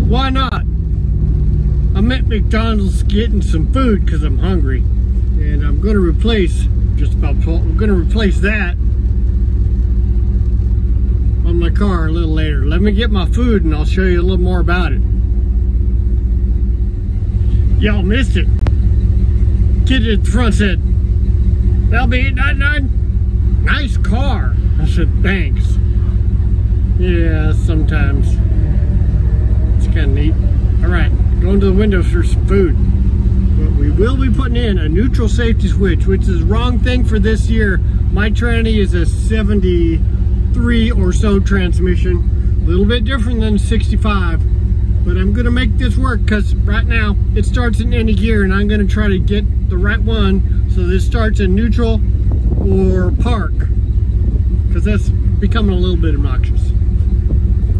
why not? I'm at McDonald's getting some food because I'm hungry, and I'm going to replace that on my car a little later. Let me get my food and I'll show you a little more about it. Y'all missed it. Kid at the front said, "That'll be $8.99. Nice car." I said, "Thanks." Yeah, sometimes it's kind of neat. All right, going to the window for some food. But we will be putting in a neutral safety switch, which is the wrong thing for this year. My tranny is a 73 or so transmission, a little bit different than 65. But I'm gonna make this work because right now it starts in any gear, and I'm gonna try to get the right one so this starts in neutral or park, because that's becoming a little bit obnoxious.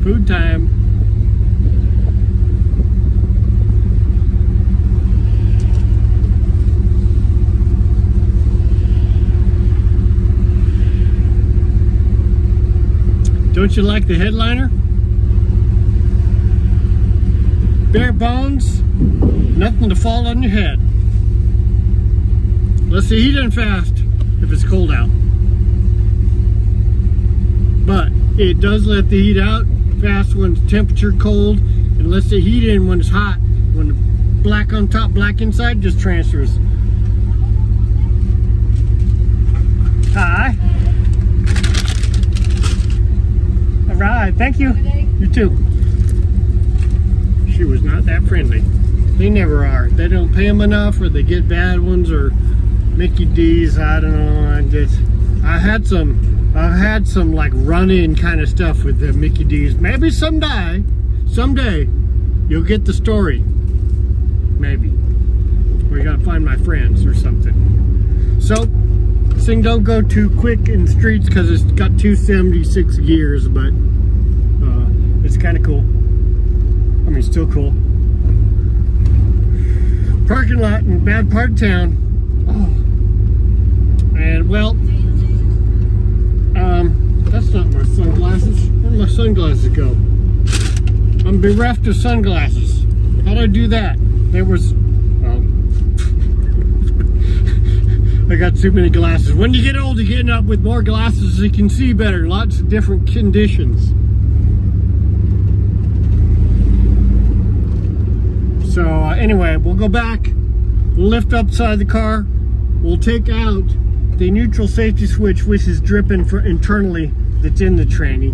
Food time. Don't you like the headliner? Bare bones, nothing to fall on your head. Let's see, heat in fast if it's cold out. But it does let the heat out fast when it's temperature cold, and lets the heat in when it's hot. When the black on top, black inside, just transfers. Hi. All right, thank you. You too. She was not that friendly. They never are. They don't pay them enough, or they get bad ones, or Mickey D's. I don't know. I've had some like run-in kind of stuff with the Mickey D's. Maybe someday you'll get the story. Maybe. Or you gotta find my friends or something. So this thing don't go too quick in the streets because it's got 276 gears, but it's kind of cool. I mean, still cool. Parking lot in a bad part of town. Oh. And well, that's not my sunglasses. Where'd my sunglasses go? I'm bereft of sunglasses. How'd I do that? There was, well, I got too many glasses. When you get old, you're getting up with more glasses so you can see better. Lots of different conditions. So anyway, we'll go back, we'll lift upside the car, we'll take out the neutral safety switch, which is dripping for internally, that's in the tranny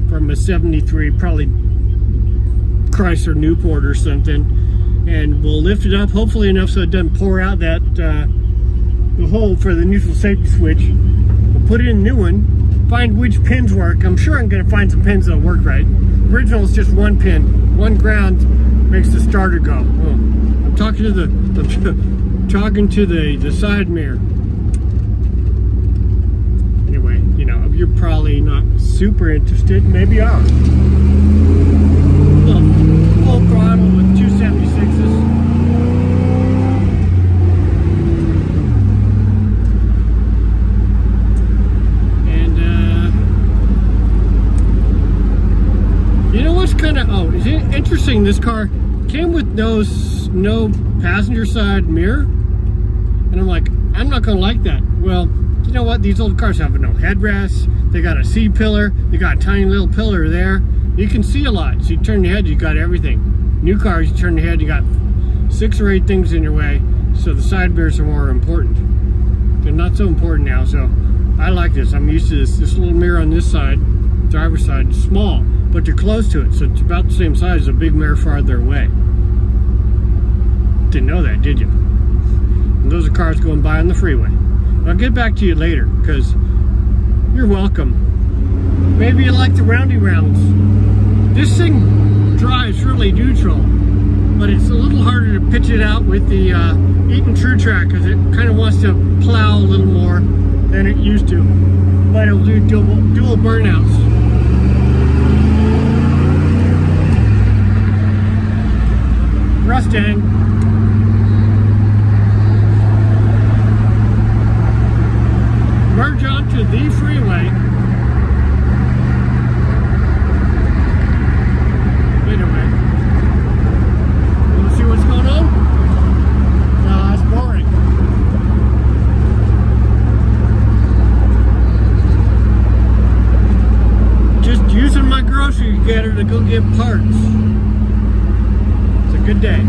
from a 73, probably Chrysler Newport or something, and we'll lift it up hopefully enough so it doesn't pour out that the hole for the neutral safety switch. We'll put in a new one, find which pins work. I'm sure I'm going to find some pins that'll work right. Original is just one pin, one ground makes the starter go. Oh, I'm talking to the side mirror. Anyway, you know, you're probably not super interested. Maybe you are. Full throttle with 276s. And you know what's kind of it's interesting. This car came with no passenger side mirror, and I'm like, I'm not gonna like that. Well, you know what? These old cars have no headrests. They got a C-pillar. They got a tiny little pillar there. You can see a lot. So you turn your head, you got everything. New cars, you turn your head, you got 6 or 8 things in your way. So the side mirrors are more important. They're not so important now. So I like this. I'm used to this. This little mirror on this side, driver's side, is small, but you're close to it. So it's about the same size as a big mirror farther away. Didn't know that, did you? And those are cars going by on the freeway. I'll get back to you later, because you're welcome. Maybe you like the roundy rounds. This thing drives really neutral, but it's a little harder to pitch it out with the Eaton True Track, because it kind of wants to plow a little more than it used to. But it'll do dual burnouts. Mustang. Merge onto the freeway. Anyway, better to go get parts. It's a good day.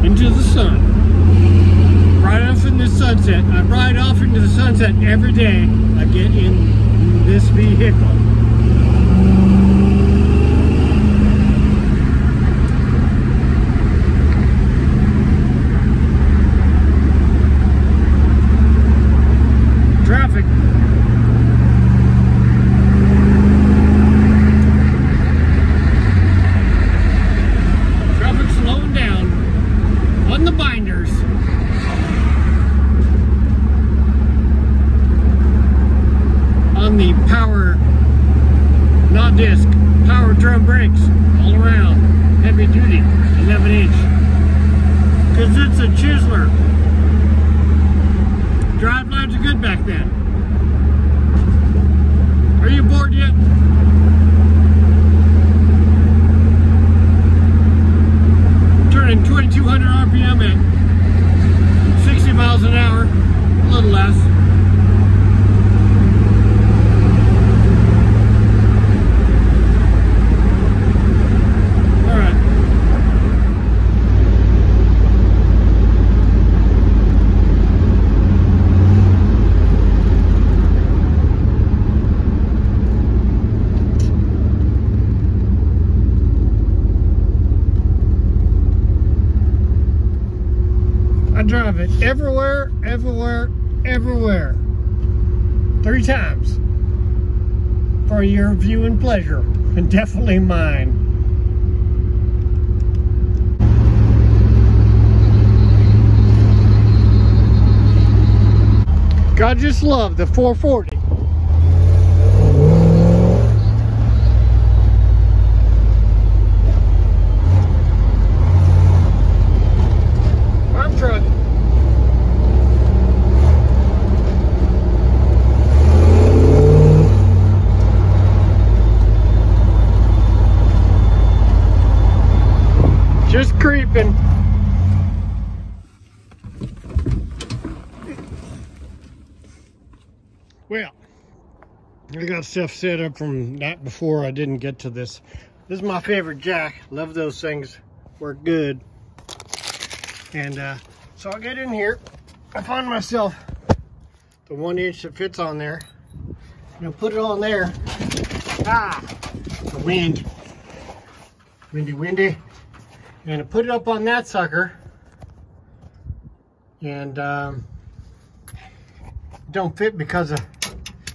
Into the sun. Right off in the sunset. I ride off into the sunset every day I get in this vehicle. Traffic. Traffic slowing down on the binders. On the power, not disc, power drum brakes all around. Heavy duty, 11 inch. Because it's a chiseler. Drive lines are good back then. Are you bored yet? Turning 2,200 RPM at 60 miles an hour, a little less. I drive it everywhere, everywhere, everywhere. 3 times. For your viewing pleasure. And definitely mine. I just love the 440. Just creeping. Well, I got stuff set up from night before. I didn't get to this. This is my favorite jack. Love those things. Work good. And so I'll get in here. I find myself the 1 inch that fits on there. And I'll put it on there. Ah, the wind. Windy, windy. And I put it up on that sucker, and don't fit because of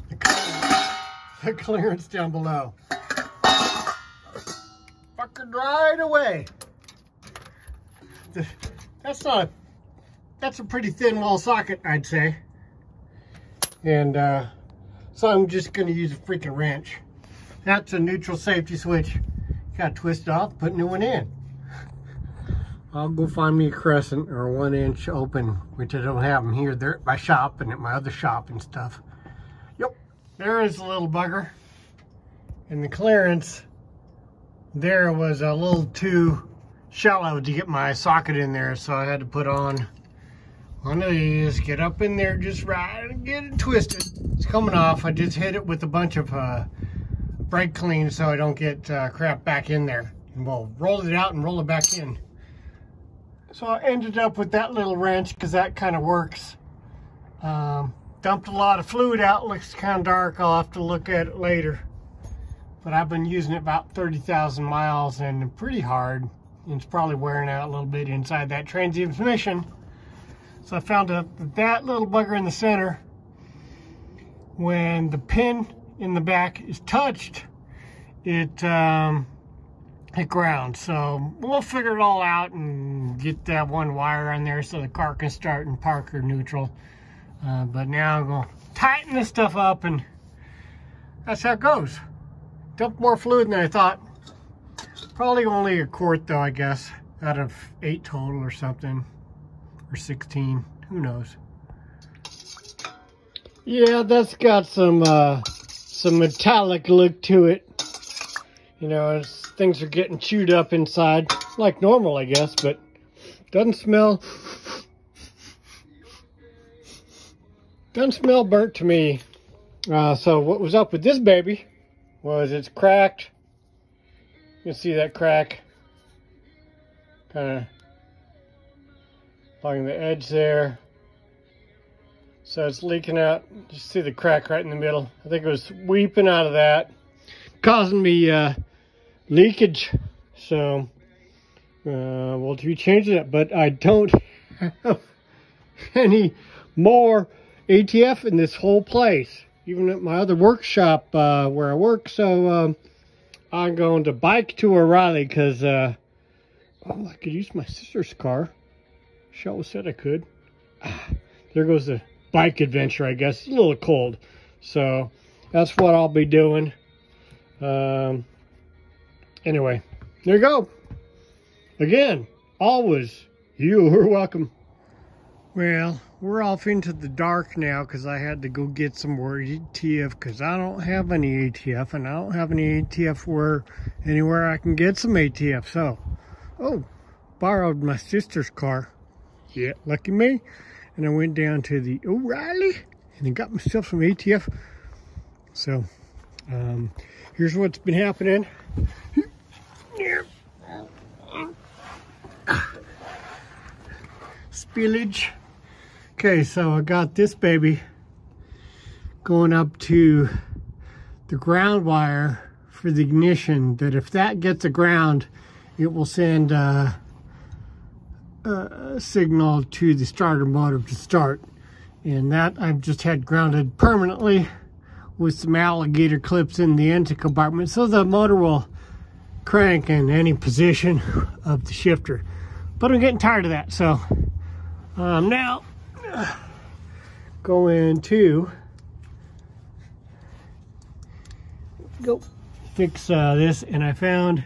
the clearance down below. Fucking right away. That's a pretty thin wall socket, I'd say. And so I'm just gonna use a freaking wrench. That's a neutral safety switch. Gotta twist it off, put a new one in. I'll go find me a crescent or a 1 inch open, which I don't have them here. They're at my shop and at my other shop and stuff. Yep, there is a little bugger. And the clearance there was a little too shallow to get my socket in there, so I had to put on one of these, get up in there just right and get it twisted. It's coming off. I just hit it with a bunch of brake clean so I don't get crap back in there. And we'll roll it out and roll it back in. So I ended up with that little wrench because that kind of works. Dumped a lot of fluid out. Looks kind of dark. I'll have to look at it later. But I've been using it about 30,000 miles and pretty hard. And it's probably wearing out a little bit inside that transmission. So I found that little bugger in the center. When the pin in the back is touched, it grounds. So we'll figure it all out and get that one wire on there so the car can start in park or neutral. But now I'm going to tighten this stuff up, and that's how it goes. Dumped more fluid than I thought. Probably only a quart though, I guess, out of 8 total or something, or 16, who knows. Yeah, that's got some metallic look to it. You know, as things are getting chewed up inside, like normal, I guess, but doesn't smell burnt to me. So what was up with this baby was it's cracked. You can see that crack kind of along the edge there. So it's leaking out. Just see the crack right in the middle. I think it was weeping out of that, causing me leakage. So we'll be changing it, but I don't have any more ATF in this whole place, even at my other workshop where I work. So I'm going to bike to O'Reilly because I could use my sister's car. She always said I could. There goes the bike adventure, I guess. It's a little cold, so that's what I'll be doing. Anyway, there you go. Again, always, you are welcome. Well, we're off into the dark now because I had to go get some more ATF because I don't have any ATF, and I don't have any ATF anywhere I can get some ATF. So, borrowed my sister's car. Yeah, lucky me. And I went down to the O'Reilly and I got myself some ATF. So, here's what's been happening. Spillage. Okay, so I got this baby going up to the ground wire for the ignition, that if that gets aground, it will send a signal to the starter motor to start. And that I've just had grounded permanently with some alligator clips in the engine compartment, so the motor will crank in any position of the shifter. But I'm getting tired of that, so now going to go fix this, and I found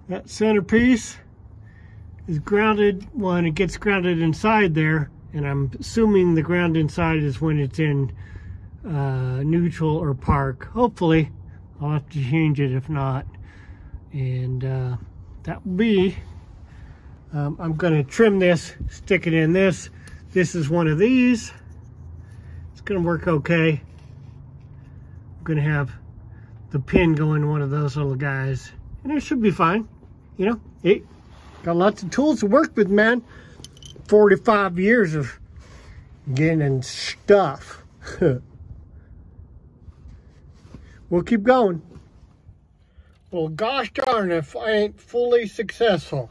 that centerpiece is grounded when it gets grounded inside there, and I'm assuming the ground inside is when it's in neutral or park. Hopefully I'll have to change it if not, and that will be I'm gonna trim this, stick it in this. This is one of these. It's gonna work okay. I'm gonna have the pin go in one of those little guys, and it should be fine. You know, hey, got lots of tools to work with, man. 45 years of getting stuff. We'll keep going. Well, gosh darn if I ain't fully successful.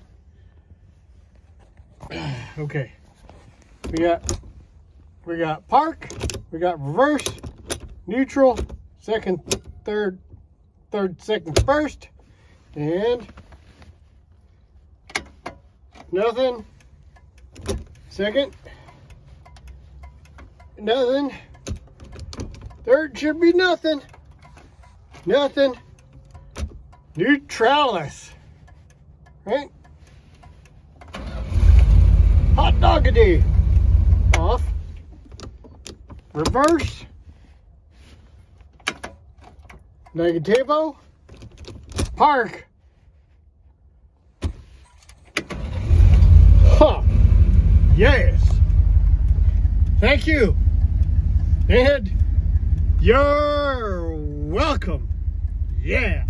Okay, we got park, we got reverse, neutral, second, third, second, first, and nothing, second, nothing, third should be nothing, neutralis, right? Hot doggity, off, reverse, negativo, park. Huh, yes, thank you, and you're welcome, yeah.